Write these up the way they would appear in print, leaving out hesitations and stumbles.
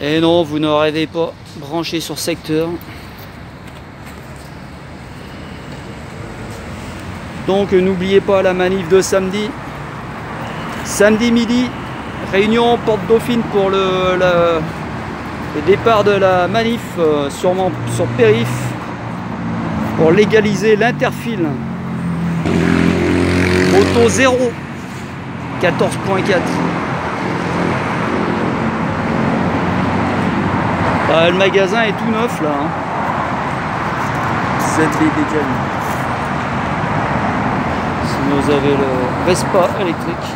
Et non, vous ne rêvez pas, branché sur secteur. Donc n'oubliez pas la manif de samedi. Samedi midi, réunion Porte Dauphine pour le départ de la manif, sûrement sur périph, pour légaliser l'interfile. Moto 0, 14.4. Le magasin est tout neuf là. Cette décalée. Si vous avez le Vespa électrique.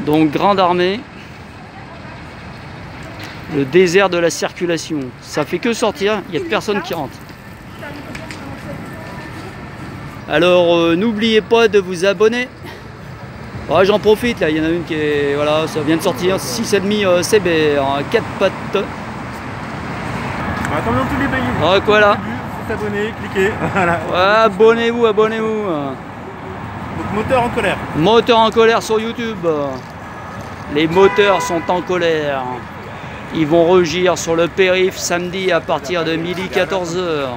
Donc grande armée. Le désert de la circulation. Ça fait que sortir, il n'y a personne qui rentre. Alors n'oubliez pas de vous abonner. Ouais, j'en profite là, il y en a une qui est. Voilà, ça vient de sortir, 6,5 CBR, 4 pattes. Comme dans tous les pays. Donc voilà. S'abonner, cliquez. Voilà. Ouais, abonnez-vous, abonnez-vous. Donc moteur en colère. Moteur en colère sur YouTube. Les moteurs sont en colère. Ils vont rugir sur le périph' samedi à partir de midi 14h.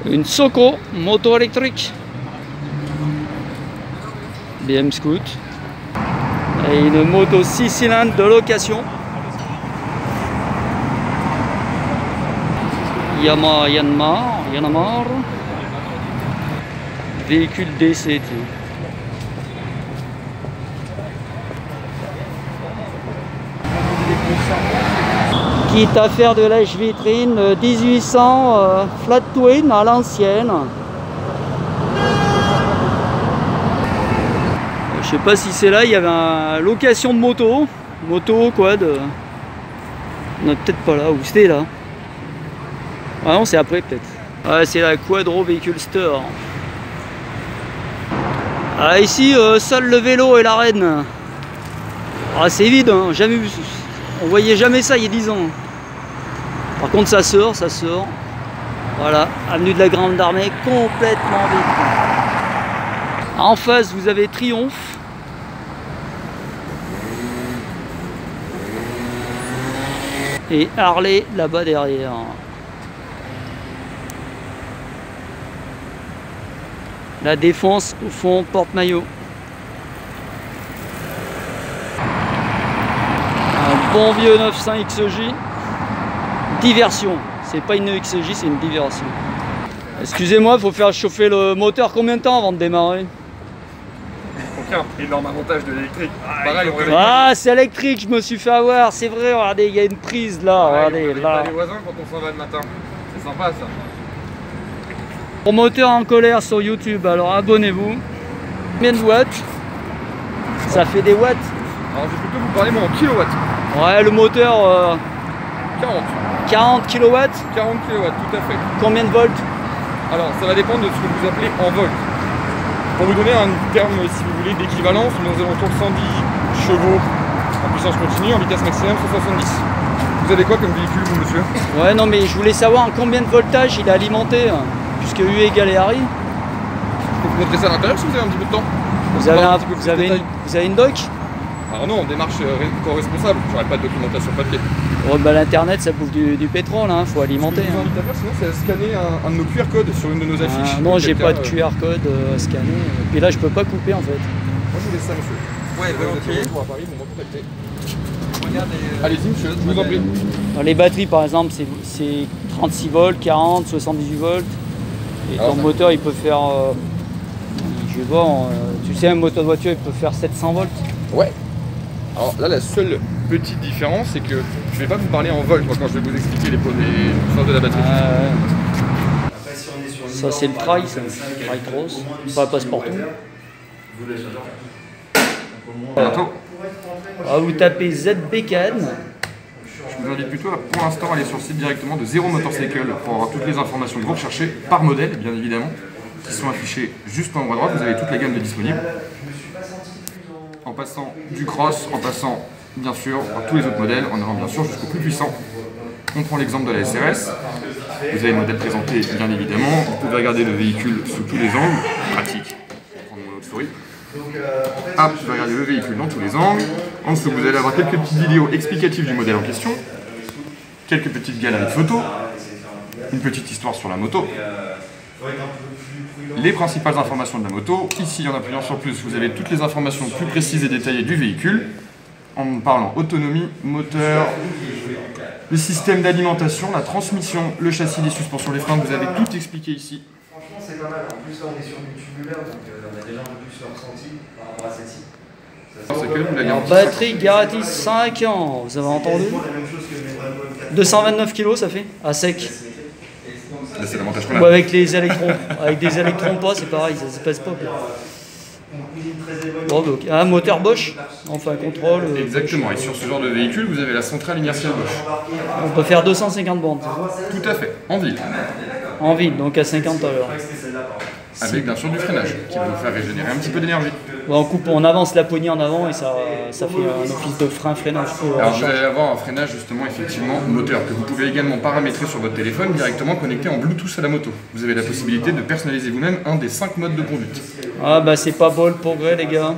Une Soco, moto électrique. BM Scoot. Et une moto 6 cylindres de location. Yanmar. Véhicule DC. Quitte à faire de lèche-vitrine 1800 flat twin à l'ancienne. Je sais pas si c'est là, il y avait une location de moto. Moto quad. On n'est peut-être pas là, ou c'était là. Ah non, c'est après peut-être. Ouais, c'est la Quadro Véhicule Store. Ah, ici, seul le vélo et l'arène. Ah, c'est vide, hein, jamais vu. On voyait jamais ça il y a 10 ans. Par contre, ça sort. Voilà, avenue de la Grande Armée, complètement vide. En face, vous avez Triomphe. Et Harley là-bas derrière. La Défense au fond, porte-maillot. Un bon vieux 900 XJ. Diversion. C'est pas une XJ, c'est une diversion. Excusez-moi, il faut faire chauffer le moteur combien de temps avant de démarrer? Aucun énorme avantage de l'électrique. Ah, c'est électrique, je me suis fait avoir. C'est vrai, regardez, il y a une prise là. Regardez, là. Les voisins quand on s'en va le matin. C'est sympa ça. Pour moteur en colère sur YouTube, alors abonnez-vous. Combien de watts? Ça fait des watts? Alors je vais plutôt vous parler moi en kilowatts. Ouais, le moteur 40 kilowatts? 40 kilowatts, tout à fait. Combien de volts? Alors ça va dépendre de ce que vous appelez en volts. Pour vous donner un terme, si vous voulez, d'équivalence, on est aux alentours de 110 chevaux en puissance continue, en vitesse maximum 170. Vous avez quoi comme véhicule, vous, monsieur? Ouais, non, mais je voulais savoir en combien de voltage il est alimenté, puisque U égale RI. Je peux vous montrer ça à l'intérieur si vous avez un petit peu de temps. Vous avez une doc? Alors non, démarche co-responsable, j'aurais pas de documentation papier. Oh, bah, l'internet ça bouffe du pétrole, hein, faut alimenter. Ce que je vous invite à faire sinon c'est à scanner un de nos QR codes sur une de nos affiches. Non, j'ai pas de QR code scanné. Puis là je peux pas couper en fait. Moi je vous laisse ça monsieur. Ouais, volontiers. Pour à Paris, vous me contactez. Allez-y monsieur, je vous en prie. Dans les batteries par exemple c'est 36 volts, 40, 78 volts. Et ton moteur il peut faire, je vais voir, tu sais un moteur de voiture il peut faire 700 volts. Ouais. Alors là la seule petite différence c'est que je vais pas vous parler en volts moi, quand je vais vous expliquer les puissances de la batterie. Ça c'est le trail, c'est le trail cross, pas passe-partout. Bientôt. Vous tapez ZBCAN. Je vous invite plutôt à, pour l'instant, aller sur le site directement de Zero Motorcycle pour avoir toutes les informations que vous recherchez par modèle, bien évidemment, qui sont affichées juste en haut à droite. Vous avez toute la gamme de disponibles. En passant du cross, en passant bien sûr par tous les autres modèles, en allant bien sûr jusqu'au plus puissant. On prend l'exemple de la SRS. Vous avez le modèle présenté, bien évidemment. Vous pouvez regarder le véhicule sous tous les angles. Pratique. On va prendre mon autre souris. app qui va regarder le véhicule dans tous les angles. En dessous, vous allez avoir quelques petites vidéos explicatives du modèle en question, quelques petites galeries de photos, une petite histoire sur la moto, les principales informations de la moto. Ici, en appuyant sur plus, vous avez toutes les informations plus précises et détaillées du véhicule, en parlant autonomie, moteur, le système d'alimentation, la transmission, le châssis, les suspensions, les freins, vous avez tout expliqué ici. Franchement, c'est pas mal. En plus, là, on est sur du tubulaire, donc on a déjà un peu plus le ressenti par rapport à celle-ci. C'est que vous l'avez En batterie garantie 5 ans, vous avez entendu? 229 kg ça fait, à sec. Là, c'est l'avantage qu'on Ou a. avec les électrons. Avec des électrons pas, c'est pareil, ça se passe pas. Bon, donc, un moteur Bosch, enfin contrôle. Exactement, et sur ce genre de véhicule, vous avez la centrale inertielle Bosch. On peut faire 250 bandes. Tout à fait, en ville. En ville, donc à 50 à l'heure. Avec bien sûr du freinage, qui va vous faire régénérer un petit peu d'énergie. Bon, on avance la poignée en avant et ça fait un office de frein-freinage. Alors vous allez avoir un freinage justement effectivement moteur que vous pouvez également paramétrer sur votre téléphone directement connecté en Bluetooth à la moto. Vous avez la possibilité de personnaliser vous-même un des 5 modes de conduite. Ah bah c'est pas beau le progrès les gars.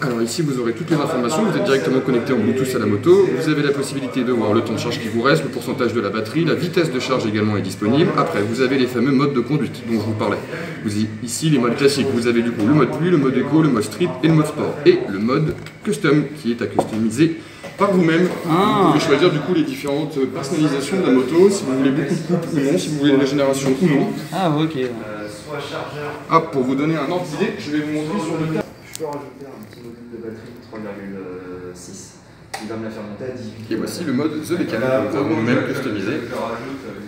Alors ici vous aurez toutes les informations, vous êtes directement connecté en Bluetooth à la moto, vous avez la possibilité de voir le temps de charge qui vous reste, le pourcentage de la batterie, la vitesse de charge également est disponible. Après vous avez les fameux modes de conduite dont je vous parlais. Ici les modes classiques, vous avez du coup le mode pluie, le mode éco, le mode street et le mode sport. Et le mode custom qui est à customiser par vous-même. Vous pouvez choisir du coup les différentes personnalisations de la moto, si vous voulez beaucoup de couple ou non, si vous voulez une régénération ou non. Ah ok. Hop, pour vous donner un ordre d'idée, je vais vous montrer sur le tas. Je peux rajouter un petit module de batterie 3,6 qui va me la faire monter à 18. Et voici le mode The Bécane, que nous avons nous-mêmes customisé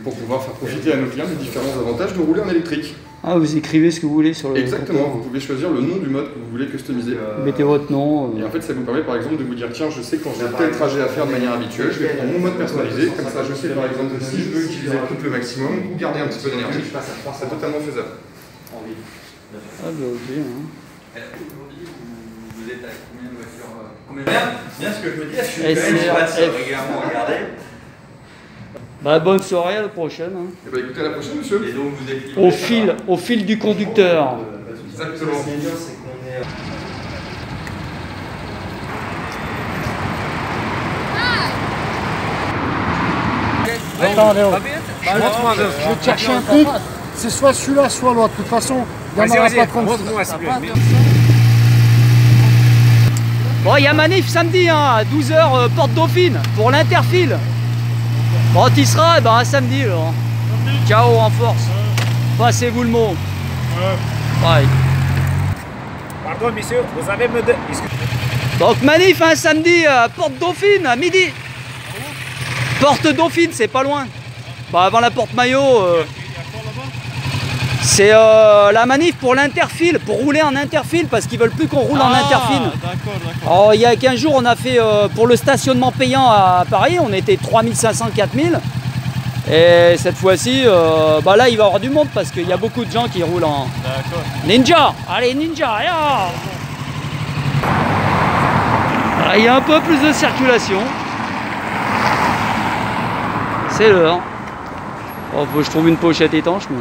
pour pouvoir faire profiter à nos clients des différents avantages de rouler en électrique. Ah vous écrivez ce que vous voulez sur le... Exactement, vous pouvez choisir le nom du mode que vous voulez customiser. Mettez votre nom. Et en fait ça vous permet par exemple de vous dire tiens je sais que quand j'ai tel trajet à faire de manière habituelle, je vais prendre mon mode personnalisé, comme ça je sais par exemple que si je veux utiliser le couple maximum ou garder un petit peu d'énergie, c'est totalement faisable. Ah bah ok. Hein. Vous êtes à combien de voitures Bien ce que je me dis, je passe régulièrement regarder. Bah bonne soirée, à la prochaine. Hein. Et bah écoutez à la prochaine monsieur. Et donc vous êtes Au fil du conducteur. Exactement. Attends, Léo. Je vais te chercher un truc. C'est soit celui-là, soit l'autre. De toute façon, il n'y en aura pas 36. Bon, il y a manif samedi hein, à 12h, Porte Dauphine, pour l'Interfile. Bon, tu y seras, ben, à samedi alors. Ciao, en force. Passez-vous le mot. Bye. Pardon, monsieur, vous avez me... Donc manif un samedi à Porte Dauphine à midi. Porte Dauphine, c'est pas loin. Bah, avant la Porte Maillot. C'est la manif pour l'Interfile, pour rouler en Interfile, parce qu'ils veulent plus qu'on roule en Interfile. Alors, il y a 15 jours, on a fait pour le stationnement payant à Paris, on était 3500, 4000. Et cette fois-ci, bah là, il va y avoir du monde parce qu'il y a beaucoup de gens qui roulent en Ninja. Allez, Ninja, il y a un peu plus de circulation. C'est l'heure. Oh, faut que je trouve une pochette étanche. Mais...